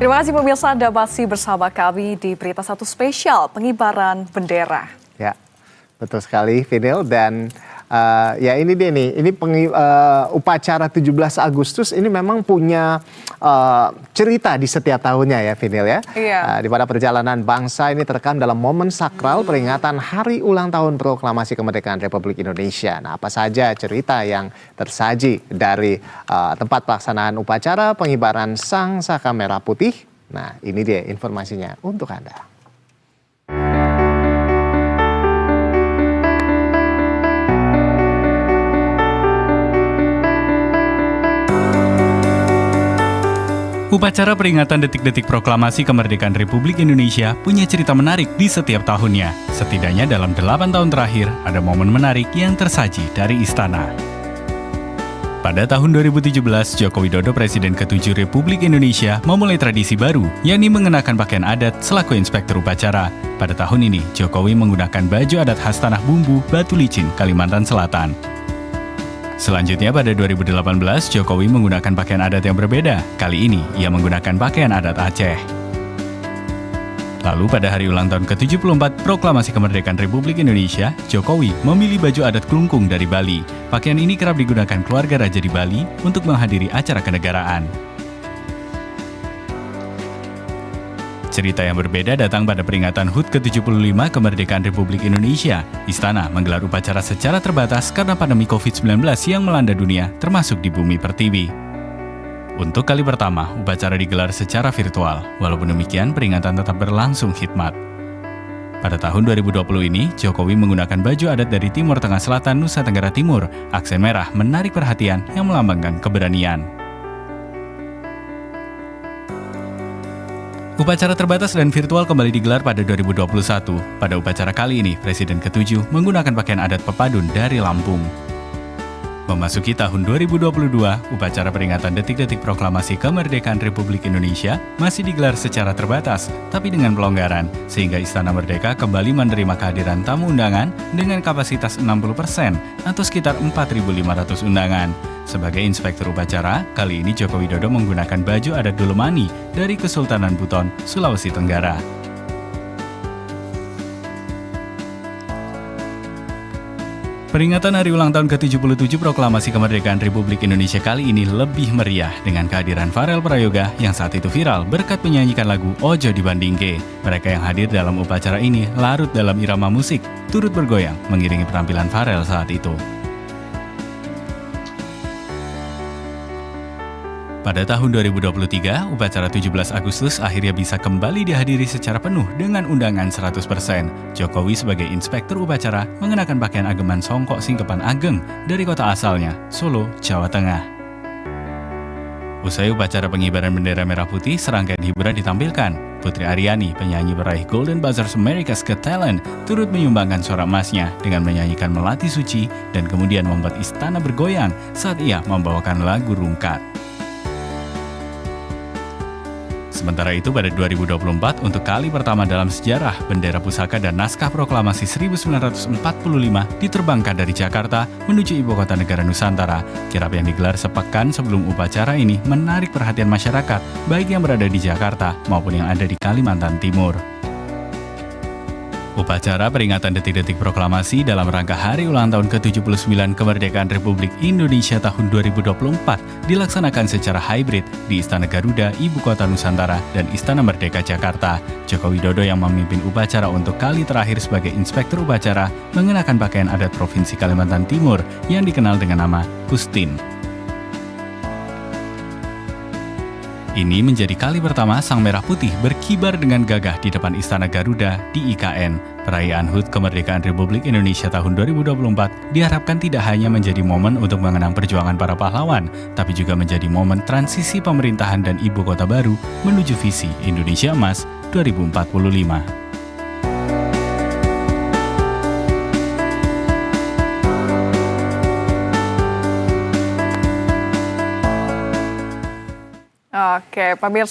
Terima kasih pemirsa, Anda masih bersama kami di Berita Satu Spesial Pengibaran Bendera. Ya, betul sekali, Fidel. Dan ya ini dia nih, ini upacara 17 Agustus ini memang punya cerita di setiap tahunnya ya, Fidel ya. Iya. Di pada perjalanan bangsa ini terekam dalam momen sakral peringatan Hari Ulang Tahun Proklamasi Kemerdekaan Republik Indonesia. Nah, apa saja cerita yang tersaji dari tempat pelaksanaan upacara pengibaran Sang Saka Merah Putih? Nah, ini dia informasinya untuk Anda. Upacara peringatan detik-detik proklamasi kemerdekaan Republik Indonesia punya cerita menarik di setiap tahunnya. Setidaknya dalam 8 tahun terakhir, ada momen menarik yang tersaji dari istana. Pada tahun 2017, Joko Widodo, Presiden ke-7 Republik Indonesia, memulai tradisi baru, yakni mengenakan pakaian adat selaku inspektur upacara. Pada tahun ini, Jokowi menggunakan baju adat khas Tanah Bumbu, Batu Licin, Kalimantan Selatan. Selanjutnya pada 2018, Jokowi menggunakan pakaian adat yang berbeda. Kali ini, ia menggunakan pakaian adat Aceh. Lalu pada hari ulang tahun ke-74 Proklamasi Kemerdekaan Republik Indonesia, Jokowi memilih baju adat Klungkung dari Bali. Pakaian ini kerap digunakan keluarga raja di Bali untuk menghadiri acara kenegaraan. Cerita yang berbeda datang pada peringatan HUT ke-75 Kemerdekaan Republik Indonesia. Istana menggelar upacara secara terbatas karena pandemi COVID-19 yang melanda dunia, termasuk di bumi pertiwi. Untuk kali pertama, upacara digelar secara virtual. Walaupun demikian, peringatan tetap berlangsung khidmat. Pada tahun 2020 ini, Jokowi menggunakan baju adat dari Timur Tengah Selatan, Nusa Tenggara Timur. Aksen merah menarik perhatian yang melambangkan keberanian. Upacara terbatas dan virtual kembali digelar pada 2021. Pada upacara kali ini, Presiden ke-7 menggunakan pakaian adat Pepadun dari Lampung. Memasuki tahun 2022, upacara peringatan detik-detik proklamasi kemerdekaan Republik Indonesia masih digelar secara terbatas, tapi dengan pelonggaran, sehingga Istana Merdeka kembali menerima kehadiran tamu undangan dengan kapasitas 60% atau sekitar 4.500 undangan. Sebagai inspektur upacara, kali ini Joko Widodo menggunakan baju adat Dolomani dari Kesultanan Buton, Sulawesi Tenggara. Peringatan Hari Ulang Tahun ke-77 Proklamasi Kemerdekaan Republik Indonesia kali ini lebih meriah dengan kehadiran Farel Prayoga yang saat itu viral berkat menyanyikan lagu Ojo Dibandingke. Mereka yang hadir dalam upacara ini larut dalam irama musik, turut bergoyang mengiringi penampilan Farel saat itu. Pada tahun 2023, upacara 17 Agustus akhirnya bisa kembali dihadiri secara penuh dengan undangan 100%. Jokowi sebagai inspektur upacara mengenakan pakaian ageman Songkok Singkepan Ageng dari kota asalnya, Solo, Jawa Tengah. Usai upacara pengibaran bendera merah putih, serangkaian hiburan ditampilkan. Putri Aryani, penyanyi peraih Golden Buzzers America's Got Talent, turut menyumbangkan suara emasnya dengan menyanyikan Melati Suci dan kemudian membuat istana bergoyang saat ia membawakan lagu Rungkat. Sementara itu pada 2024 untuk kali pertama dalam sejarah, bendera pusaka dan naskah proklamasi 1945 diterbangkan dari Jakarta menuju ibu kota negara Nusantara. Kirap yang digelar sepekan sebelum upacara ini menarik perhatian masyarakat, baik yang berada di Jakarta maupun yang ada di Kalimantan Timur. Upacara peringatan detik-detik proklamasi dalam rangka Hari Ulang Tahun ke-79 Kemerdekaan Republik Indonesia tahun 2024 dilaksanakan secara hybrid di Istana Garuda, Ibu Kota Nusantara, dan Istana Merdeka Jakarta. Joko Widodo yang memimpin upacara untuk kali terakhir sebagai inspektur upacara mengenakan pakaian adat Provinsi Kalimantan Timur yang dikenal dengan nama Kustin. Ini menjadi kali pertama Sang Merah Putih berkibar dengan gagah di depan Istana Garuda di IKN. Perayaan HUT Kemerdekaan Republik Indonesia tahun 2024 diharapkan tidak hanya menjadi momen untuk mengenang perjuangan para pahlawan, tapi juga menjadi momen transisi pemerintahan dan ibu kota baru menuju visi Indonesia Emas 2045. Oke, pemirsa.